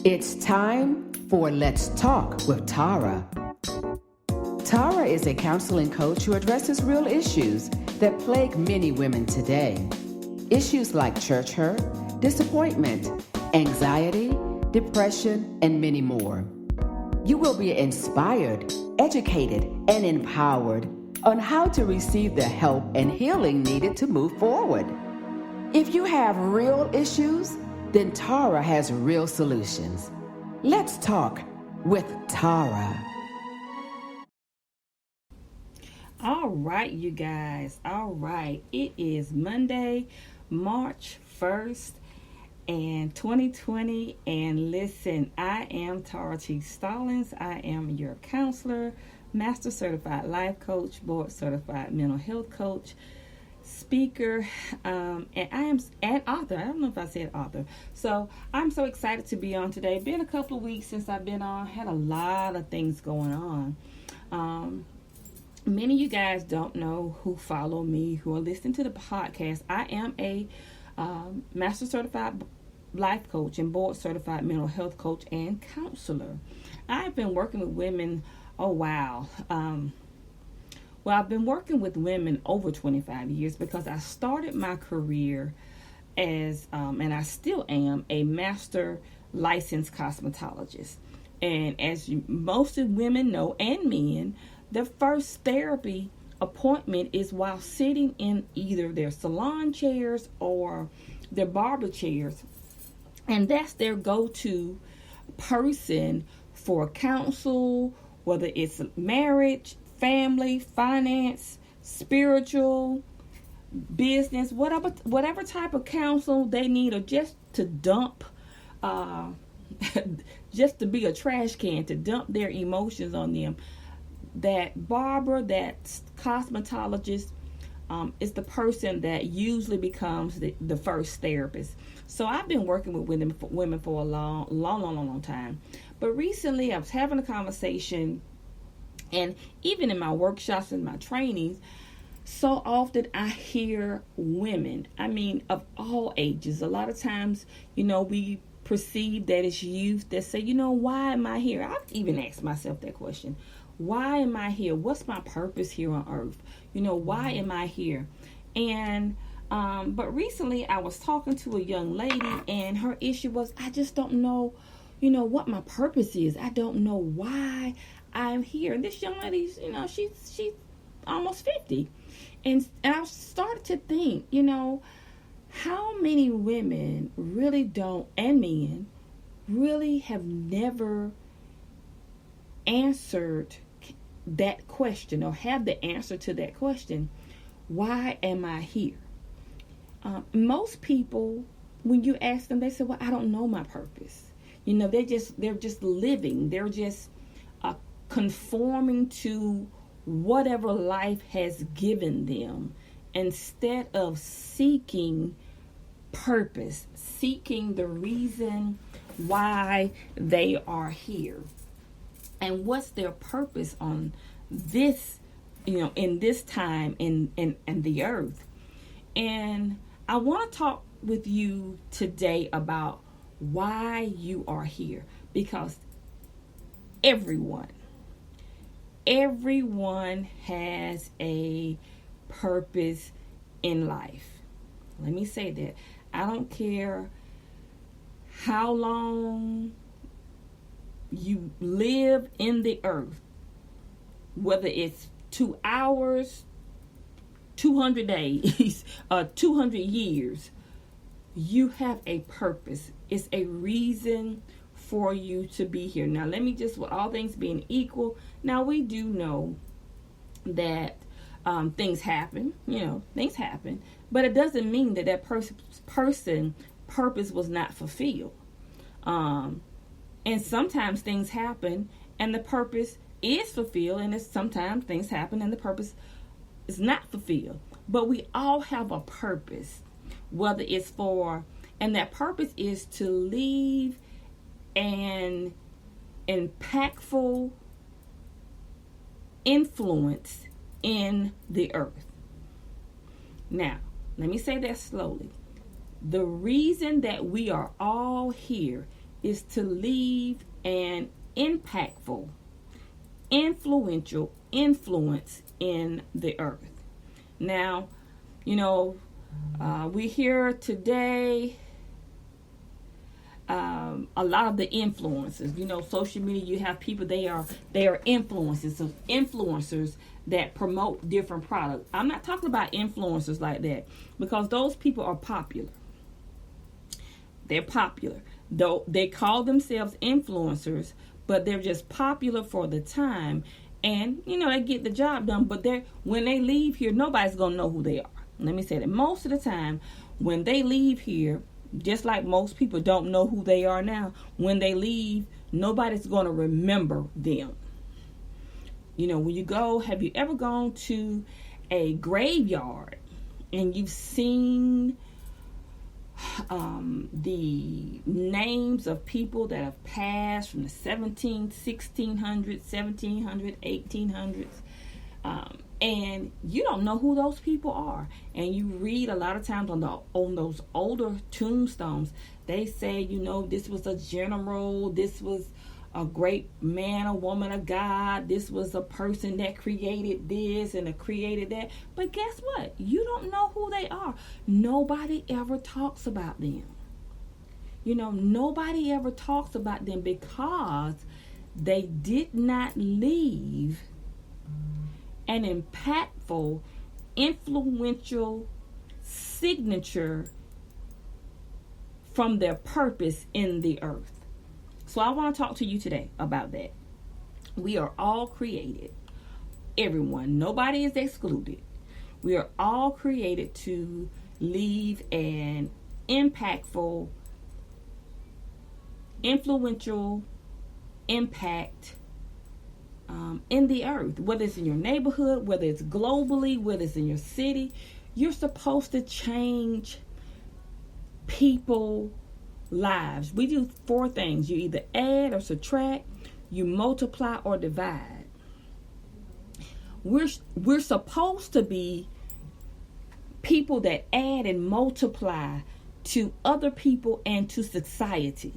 It's time for Let's Talk with Tara. Tara is a counseling coach who addresses real issues that plague many women today. Issues like church hurt, disappointment, anxiety, depression, and many more. You will be inspired, educated, and empowered on how to receive the help and healing needed to move forward. If you have real issues, then Tara has real solutions. Let's talk with Tara. All right, you guys. All right. It is Monday, March 1st, and 2020. And listen, I am Tara T. Stallings. I am your counselor, master certified life coach, board certified mental health coach, speaker, and I am an author. I don't know if I said author. So I'm so excited to be on today. Been a couple of weeks since I've been on. Had a lot of things going on. Many of you guys don't know who follow me, who are listening to the podcast. I am a master certified life coach and board certified mental health coach and counselor. I've been working with women. Oh, wow. Well, I've been working with women over 25 years because I started my career as, and I still am, a master licensed cosmetologist. And as most of women know, and men, the first therapy appointment is while sitting in either their salon chairs or their barber chairs. And that's their go-to person for counsel, whether it's marriage, family, finance, spiritual, business, whatever type of counsel they need, or just to dump, just to be a trash can, to dump their emotions on them. That barber, that cosmetologist, is the person that usually becomes the first therapist. So I've been working with women for a long time. But recently I was having a conversation, and even in my workshops and my trainings, so often I hear women, I mean, of all ages. A lot of times, we perceive that it's youth that say, why am I here? I've even asked myself that question. Why am I here? What's my purpose here on earth? Why am I here? And but recently I was talking to a young lady, and her issue was, I just don't know, what my purpose is. I don't know why I'm here. And this young lady, she's almost 50. And I started to think, how many women really don't, and men, really have never answered that question, or have the answer to that question. Why am I here? Most people, when you ask them, they say, well, I don't know my purpose. They're just living. They're just conforming to whatever life has given them, instead of seeking purpose, seeking the reason why they are here. And what's their purpose on this, in this time in the earth. And I want to talk with you today about why you are here. Because everyone has a purpose in life. Let me say that. I don't care how long you live in the earth, whether it's 2 hours, 200 days, or 200 years, you have a purpose. It's a reason for you to be here. Now, let me just, with all things being equal, now we do know that things happen, but it doesn't mean that person's purpose was not fulfilled. And sometimes things happen and the purpose is fulfilled, and sometimes things happen and the purpose is not fulfilled. But we all have a purpose, whether it's and that purpose is to leave an impactful influence in the earth. Now, let me say that slowly. The reason that we are all here is to leave an impactful, influential influence in the earth. Now, we hear today a lot of the influencers. Social media, you have people, they are influencers that promote different products. I'm not talking about influencers like that, because those people are popular. They're popular. Though they call themselves influencers, but they're just popular for the time, and they get the job done. But when they leave here, nobody's gonna know who they are. Let me say that most of the time, when they leave here, just like most people don't know who they are now, when they leave, nobody's gonna remember them. When you go, have you ever gone to a graveyard and you've seen the names of people that have passed from the 1600s, 1700s, 1800s, and you don't know who those people are. And you read a lot of times on those older tombstones, they say, this was a general, this was a great man or woman of God, this was a person that created this and created that. But guess what? You don't know who they are. Nobody ever talks about them. Nobody ever talks about them because they did not leave an impactful, influential signature from their purpose in the earth. So I want to talk to you today about that. We are all created. Everyone. Nobody is excluded. We are all created to leave an impactful, influential impact in the earth. Whether it's in your neighborhood, whether it's globally, whether it's in your city, you're supposed to change people lives. We do 4 things. You either add or subtract, you multiply or divide. We're supposed to be people that add and multiply to other people and to society.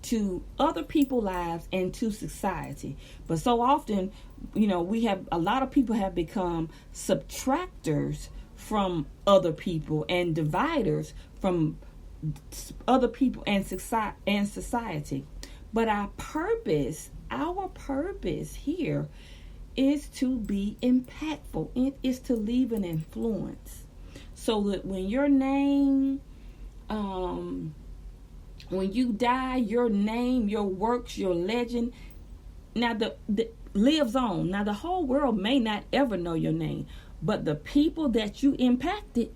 To other people's lives and to society. But so often, we have a lot of people have become subtractors from other people and dividers from other people and society. But our purpose here is to be impactful. It is to leave an influence, so that when your name, when you die, your name, your works, your legend, now the lives on. Now the whole world may not ever know your name, but the people that you impacted,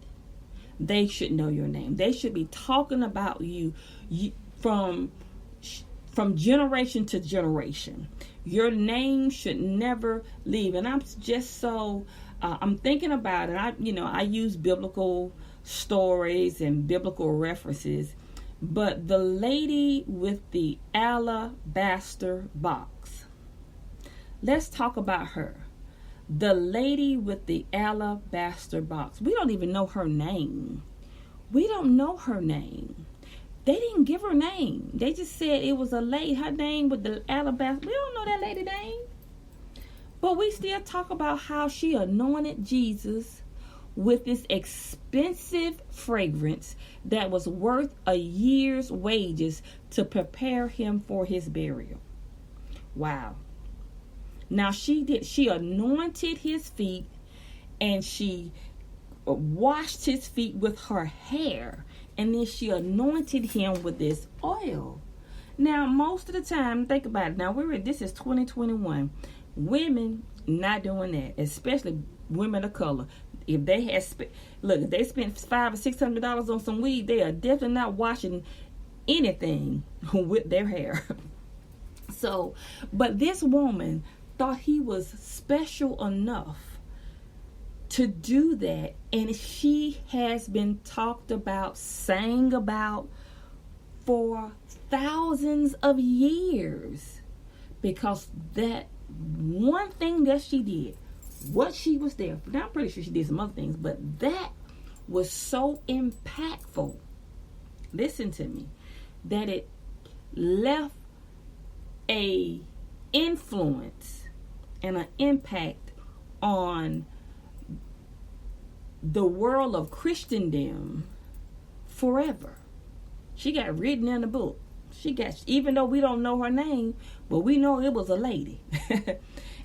they should know your name. They should be talking about you from generation to generation. Your name should never leave. And I'm just so I'm thinking about it. I use biblical stories and biblical references, but the lady with the alabaster box. Let's talk about her. The lady with the alabaster box. We don't even know her name. We don't know her name. They didn't give her name. They just said it was a lady. Her name with the alabaster. We don't know that lady's name. But we still talk about how she anointed Jesus with this expensive fragrance that was worth a year's wages to prepare him for his burial. Wow. Now she anointed his feet, and she washed his feet with her hair, and then she anointed him with this oil. Now, most of the time, think about it. Now, this is 2021. Women not doing that, especially women of color. If they had if they spent $500 or $600 on some weed, they are definitely not washing anything with their hair. So, but this woman thought he was special enough to do that, and she has been talked about, sang about for thousands of years, because that one thing that she did, what she was there for. Now, I'm pretty sure she did some other things, but that was so impactful. Listen to me, that it left a influence and an impact on the world of Christendom forever. She got written in the book. Even though we don't know her name, but we know it was a lady.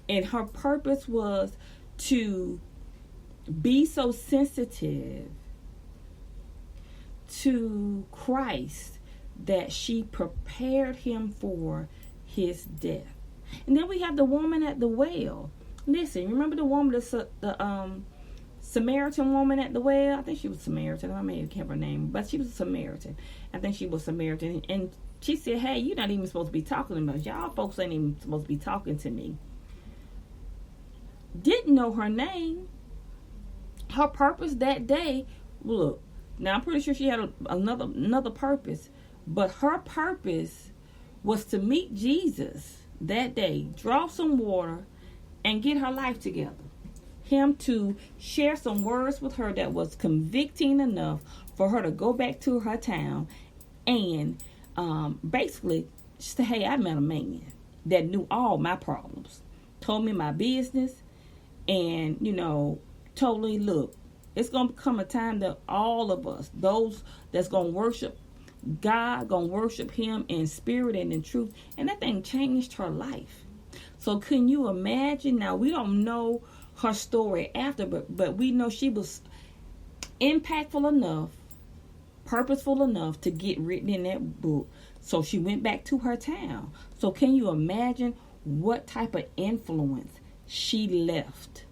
And her purpose was to be so sensitive to Christ that she prepared him for his death. And then we have the woman at the well. Listen, remember the woman, the Samaritan woman at the well? I think she was Samaritan. I may have kept her name, but she was a Samaritan. I think she was Samaritan. And she said, hey, you're not even supposed to be talking to me. Y'all folks ain't even supposed to be talking to me. Didn't know her name. Her purpose that day, look, now I'm pretty sure she had another purpose, but her purpose was to meet Jesus that day, draw some water, and get her life together. Him to share some words with her that was convicting enough for her to go back to her town and basically say, hey, I met a man that knew all my problems, told me my business, and, totally, look, it's going to come a time that all of us, those that's going to worship God, going to worship him in spirit and in truth, and that thing changed her life. So can you imagine? Now, we don't know her story after, but we know she was impactful enough, purposeful enough to get written in that book. So she went back to her town. So can you imagine what type of influence she left?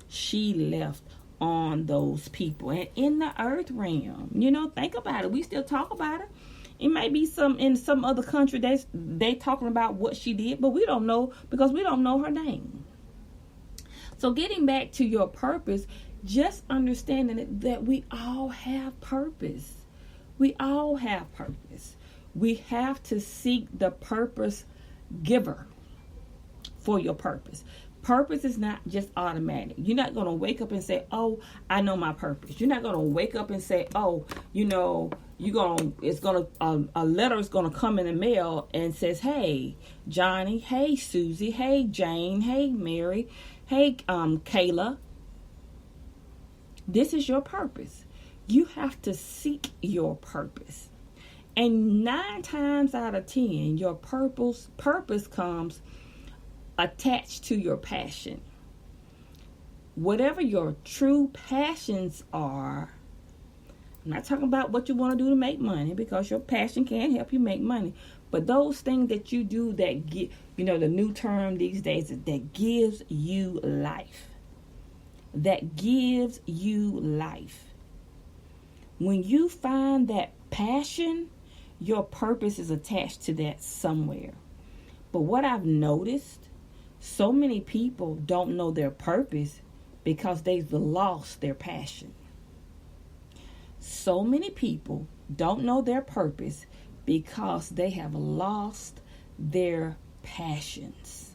She left on those people. And in the earth realm, think about it. We still talk about it. It may be in some other country they talking about what she did, but we don't know because we don't know her name. So getting back to your purpose, just understanding that we all have purpose. We all have purpose. We have to seek the purpose giver for your purpose. Purpose is not just automatic. You're not going to wake up and say, oh, I know my purpose. You're not going to wake up and say, oh, a letter is going to come in the mail and says, hey, Johnny, hey, Susie, hey, Jane, hey, Mary, hey, Kayla. This is your purpose. You have to seek your purpose. And 9 times out of 10, your purpose comes attached to your passion. Whatever your true passions are, I'm not talking about what you want to do to make money, because your passion can help you make money. But those things that you do that get, the new term these days is that gives you life. That gives you life. When you find that passion, your purpose is attached to that somewhere. But what I've noticed, so many people don't know their purpose because they've lost their passion. So many people don't know their purpose because they have lost their passions.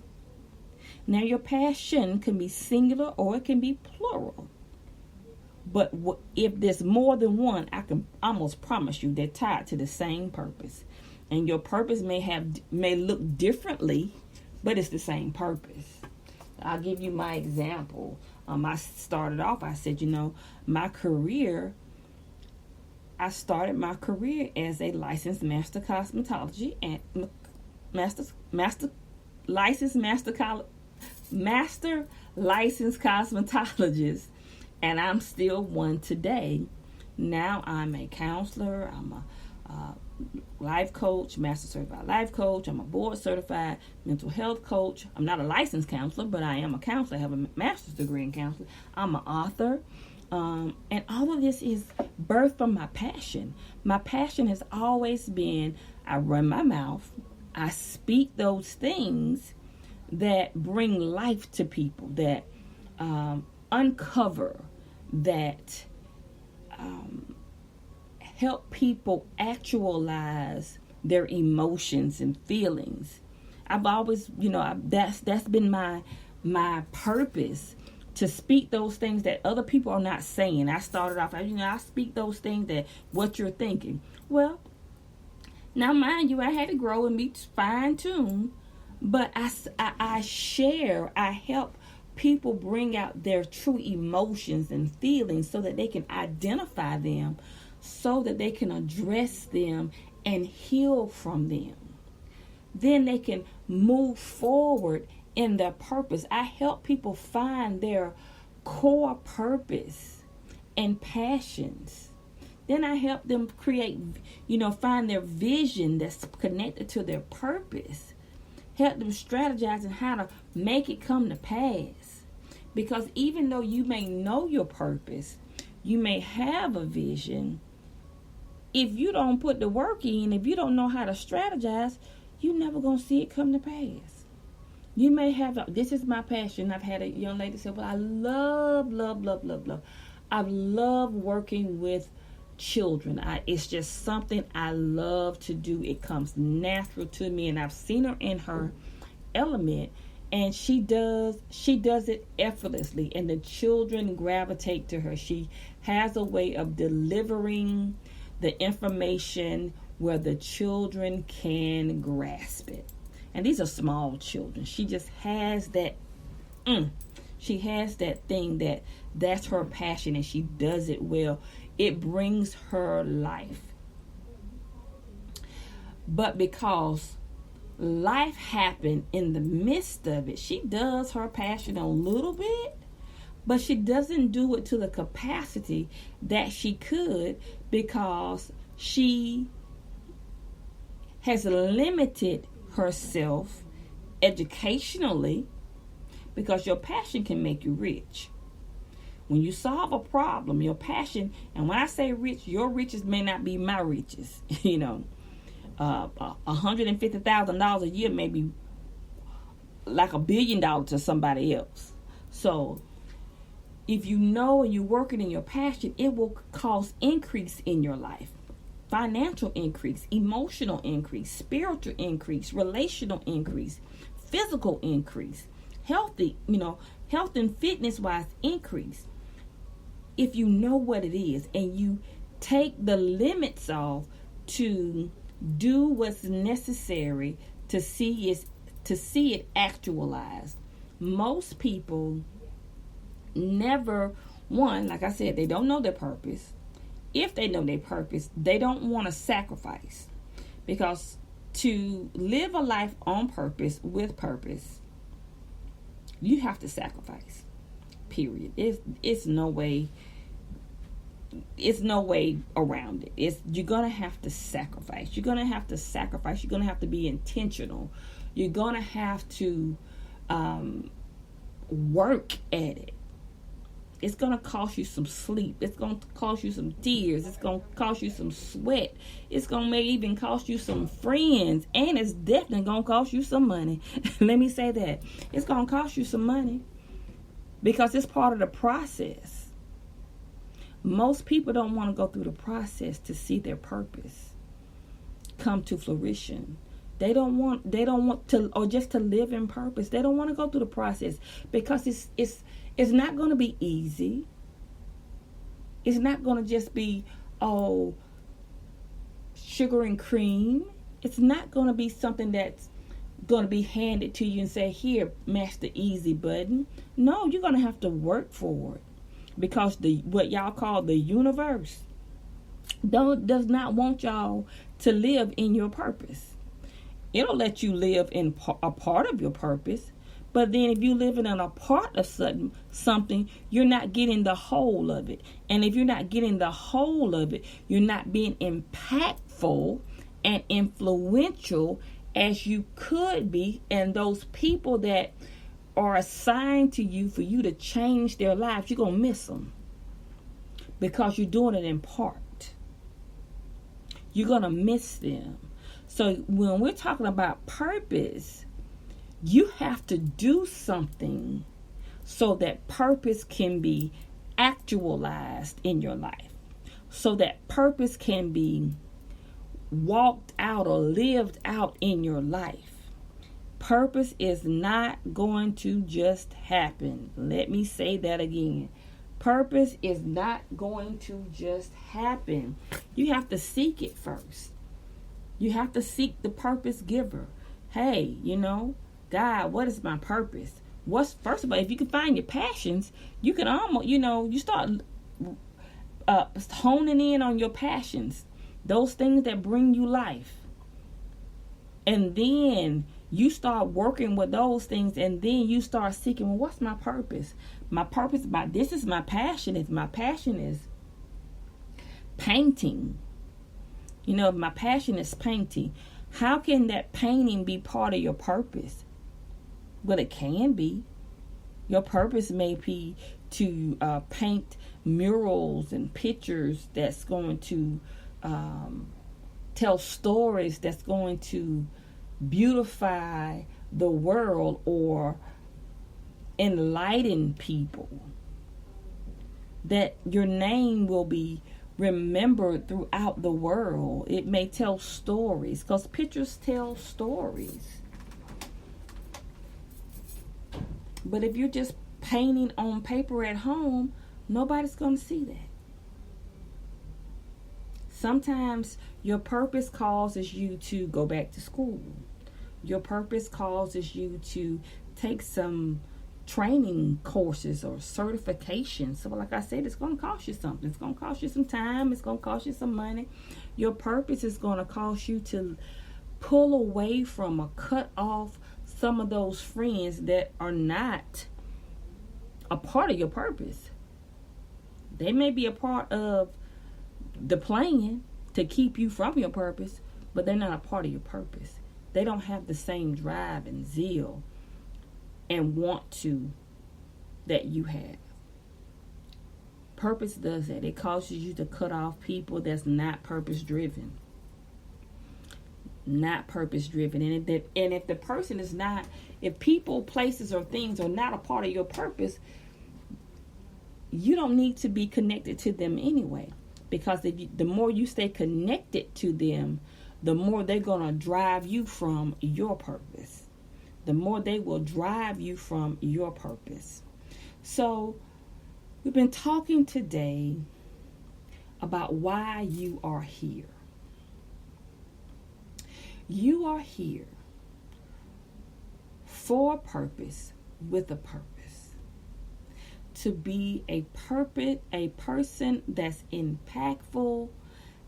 Now, your passion can be singular or it can be plural. But if there's more than one, I can almost promise you they're tied to the same purpose. And your purpose may look differently, but it's the same purpose. I'll give you my example. I started off, I said, my career, I started my career as a licensed master cosmetology and master licensed cosmetologist, and I'm still one today. Now I'm a counselor, I'm a life coach, master certified life coach. I'm a board certified mental health coach. I'm not a licensed counselor, but I am a counselor. I have a master's degree in counseling. I'm an author. And all of this is birthed from my passion. My passion has always been, I run my mouth. I speak those things that bring life to people, that uncover, that help people actualize their emotions and feelings. I've always, that's been my purpose, to speak those things that other people are not saying. I started off, I speak those things that what you're thinking. Well, Now, mind you, I had to grow and be fine-tuned, but I share, I help people bring out their true emotions and feelings so that they can identify them, so that they can address them and heal from them. Then they can move forward in their purpose. I help people find their core purpose and passions. Then I help them create, find their vision that's connected to their purpose. Help them strategize on how to make it come to pass. Because even though you may know your purpose, you may have a vision, if you don't put the work in, if you don't know how to strategize, you're never going to see it come to pass. You may have, this is my passion. I've had a young lady say, well, I love working with children. It's just something I love to do. It comes natural to me, and I've seen her in her element, and she does it effortlessly, and the children gravitate to her. She has a way of delivering the information where the children can grasp it. And these are small children. She just has that she has that thing that's her passion, and she does it well. It brings her life. But because life happened in the midst of it, she does her passion a little bit, but she doesn't do it to the capacity that she could, because she has limited herself educationally, because your passion can make you rich. When you solve a problem, your passion, and when I say rich, your riches may not be my riches. $150,000 a year may be like $1 billion to somebody else. So if you know and you're working in your passion, it will cause increase in your life. Financial increase, emotional increase, spiritual increase, relational increase, physical increase, health and fitness wise increase. If you know what it is and you take the limits off to do what's necessary to see it actualized. Most people never, like I said, they don't know their purpose. If they know their purpose, they don't want to sacrifice, because to live a life on purpose, with purpose, you have to sacrifice. Period. It's no way around it. You're gonna have to sacrifice. You're gonna have to sacrifice. You're gonna have to be intentional. You're gonna have to work at it. It's going to cost you some sleep. It's going to cost you some tears. It's going to cost you some sweat. It's going to maybe even cost you some friends. And it's definitely going to cost you some money. Let me say that. It's going to cost you some money, because it's part of the process. Most people don't want to go through the process to see their purpose come to fruition. They don't want to, or just to live in purpose. They don't want to go through the process, because it's not going to be easy. It's not going to just be, sugar and cream. It's not going to be something that's going to be handed to you and say, here, mash the easy button. No, you're going to have to work for it, because what y'all call the universe does not want y'all to live in your purpose. It'll let you live in a part of your purpose, but then if you live in a part of something, you're not getting the whole of it. And if you're not getting the whole of it, you're not being impactful and influential as you could be. And those people that are assigned to you for you to change their lives, you're going to miss them, because you're doing it in part. You're going to miss them. So when we're talking about purpose, you have to do something so that purpose can be actualized in your life, so that purpose can be walked out or lived out in your life. Purpose is not going to just happen. Let me say that again. Purpose is not going to just happen. You have to seek it first. You have to seek the purpose giver. Hey, God, what is my purpose? First of all, if you can find your passions, you can almost, you start honing in on your passions, those things that bring you life. And then you start working with those things, and then you start seeking, well, what's my purpose? My purpose, this is my passion. My passion is painting. My passion is painting. How can that painting be part of your purpose? Well, it can be. Your purpose may be to paint murals and pictures that's going to tell stories, that's going to beautify the world or enlighten people. That your name will be remembered throughout the world. It may tell stories, because pictures tell stories. But if you're just painting on paper at home, nobody's going to see that. Sometimes your purpose causes you to go back to school. Your purpose causes you to take some training courses or certifications. So like I said, it's going to cost you something. It's going to cost you some time. It's going to cost you some money. Your purpose is going to cause you to pull away from or cut off some of those friends that are not a part of your purpose. They may be a part of the plan to keep you from your purpose, but they're not a part of your purpose. They don't have the same drive and zeal and want to that you have. Purpose does that. It causes you to cut off people that's not purpose driven. Not purpose driven. And if the person is not, if people, places, or things are not a part of your purpose, you don't need to be connected to them anyway. Because the more you stay connected to them, the more they're going to drive you from your purpose. The more they will drive you from your purpose. So we've been talking today about why you are here. You are here for a purpose, with a purpose. To be a person that's impactful,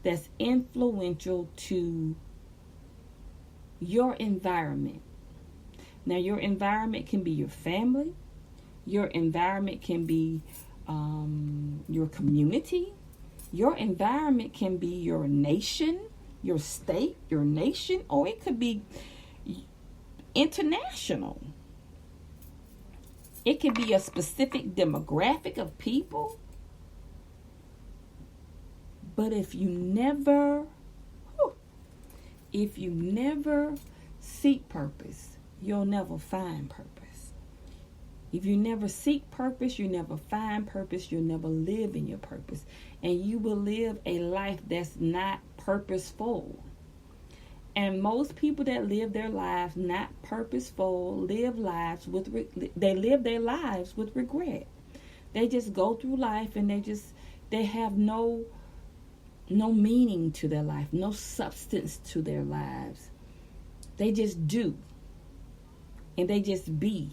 that's influential to your environment. Now, your environment can be your family. Your environment can be your community. Your environment can be your nation, your state, your nation, or it could be international. It could be a specific demographic of people. But if you never seek purpose, you'll never find purpose. If you never seek purpose, you never find purpose, you'll never live in your purpose. And you will live a life that's not purposeful. And most people that live their lives not purposeful live their lives with regret. They just go through life and they have no meaning to their life, no substance to their lives. They just do. And they just be.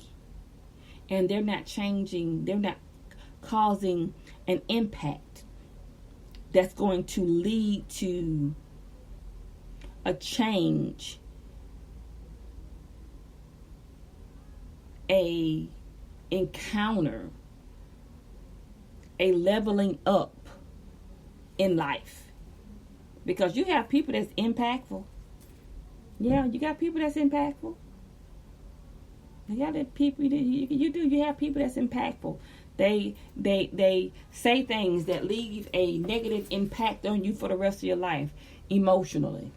And they're not changing, they're not causing an impact that's going to lead to a change, a encounter, a leveling up in life. Because you have people that's impactful. Yeah, you got people that's impactful. You have people that's impactful. They say things that leave a negative impact on you for the rest of your life, emotionally,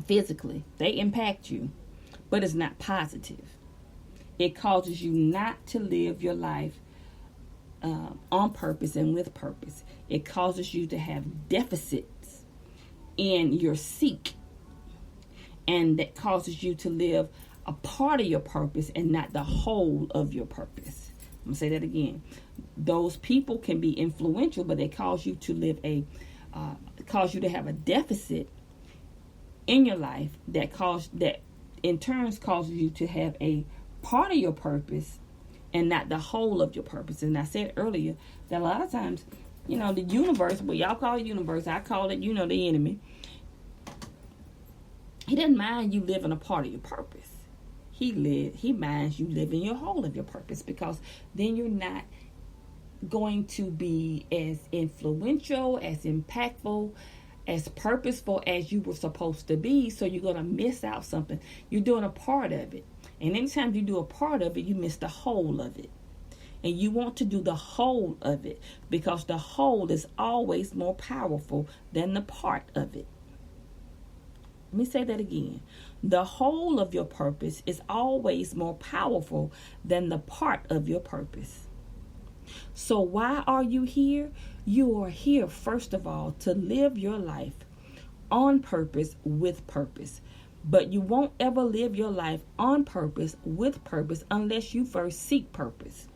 physically. They impact you, but it's not positive. It causes you not to live your life on purpose and with purpose. It causes you to have deficits in your seek, and that causes you to live a part of your purpose and not the whole of your purpose. I'm going to say that again. Those people can be influential, but they cause you to live cause you to have a deficit in your life that in turns causes you to have a part of your purpose and not the whole of your purpose. And I said earlier that a lot of times, the universe, what y'all call it universe, I call it, the enemy. He doesn't mind you living a part of your purpose. He minds you living your whole of your purpose, because then you're not going to be as influential, as impactful, as purposeful as you were supposed to be. So you're going to miss out something. You're doing a part of it. And anytime you do a part of it, you miss the whole of it. And you want to do the whole of it, because the whole is always more powerful than the part of it. Let me say that again. The whole of your purpose is always more powerful than the part of your purpose. So why are you here? You are here, first of all, to live your life on purpose, with purpose. But you won't ever live your life on purpose, with purpose, unless you first seek purpose.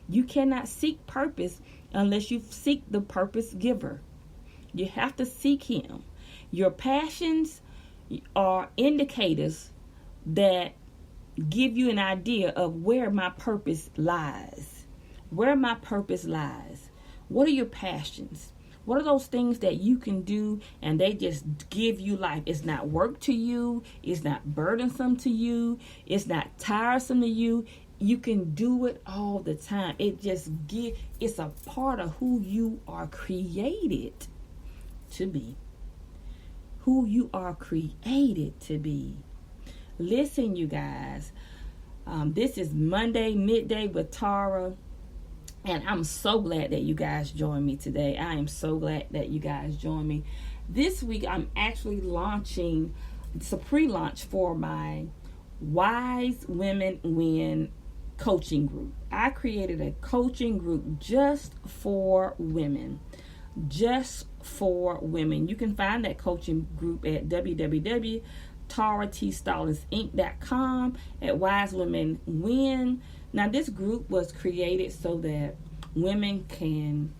You cannot seek purpose unless you seek the purpose giver. You have to seek him. Your passions are indicators that give you an idea of where my purpose lies. Where my purpose lies. What are your passions? What are those things that you can do and they just give you life? It's not work to you. It's not burdensome to you. It's not tiresome to you. You can do it all the time. It's a part of who you are created to be. Who you are created to be. Listen, you guys. This is Monday Midday with Tara. And I'm so glad that you guys joined me today. I am so glad that you guys joined me. This week, I'm actually launching, it's a pre-launch for my Wise Women Win coaching group. I created a coaching group just for women. Just for women. You can find that coaching group at www.taratstallingsinc.com, at Wise Women Win. Now, this group was created so that women can,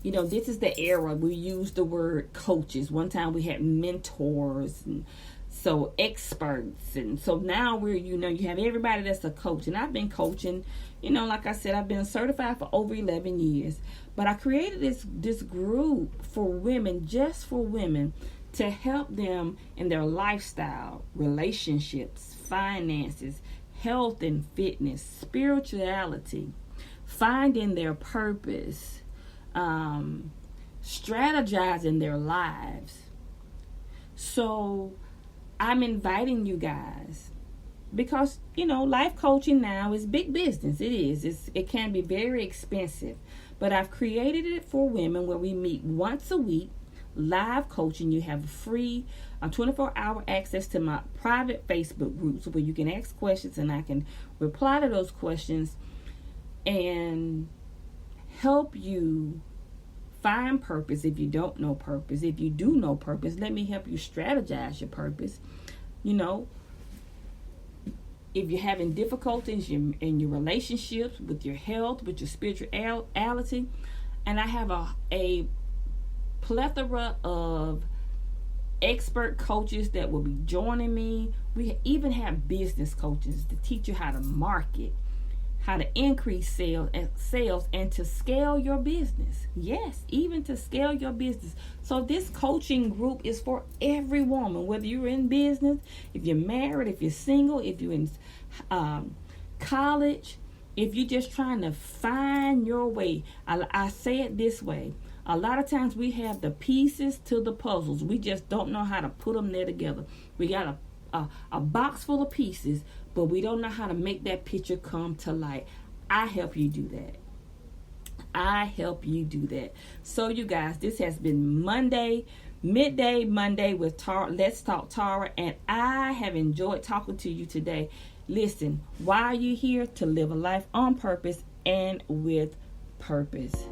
this is the era we use the word coaches. One time we had mentors, and so experts. And so now you have everybody that's a coach. And I've been coaching, like I said, I've been certified for over 11 years. But I created this group for women, just for women, to help them in their lifestyle, relationships, finances, health and fitness, spirituality, finding their purpose, strategizing their lives. So I'm inviting you guys, because, life coaching now is big business. It is. It can be very expensive. But I've created it for women where we meet once a week, live coaching. You have free 24-hour access to my private Facebook groups where you can ask questions and I can reply to those questions and help you find purpose if you don't know purpose. If you do know purpose, let me help you strategize your purpose. If you're having difficulties in your relationships, with your health, with your spirituality, and I have a plethora of expert coaches that will be joining me. We even have business coaches to teach you how to market, how to increase sales and to scale your business. Yes, even to scale your business. So this coaching group is for every woman, whether you're in business, if you're married, if you're single, if you're in college, if you're just trying to find your way. I say it this way. A lot of times we have the pieces to the puzzles. We just don't know how to put them there together. We got a box full of pieces, but we don't know how to make that picture come to light. I help you do that. I help you do that. So you guys, this has been Midday Monday with Tara. Let's Talk Tara, and I have enjoyed talking to you today. Listen, why are you here? To live a life on purpose and with purpose.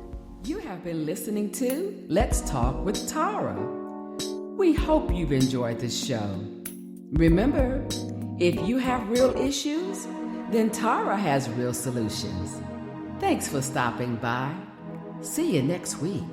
You have been listening to Let's Talk with Tara. We hope you've enjoyed this show. Remember, if you have real issues, then Tara has real solutions. Thanks for stopping by. See you next week.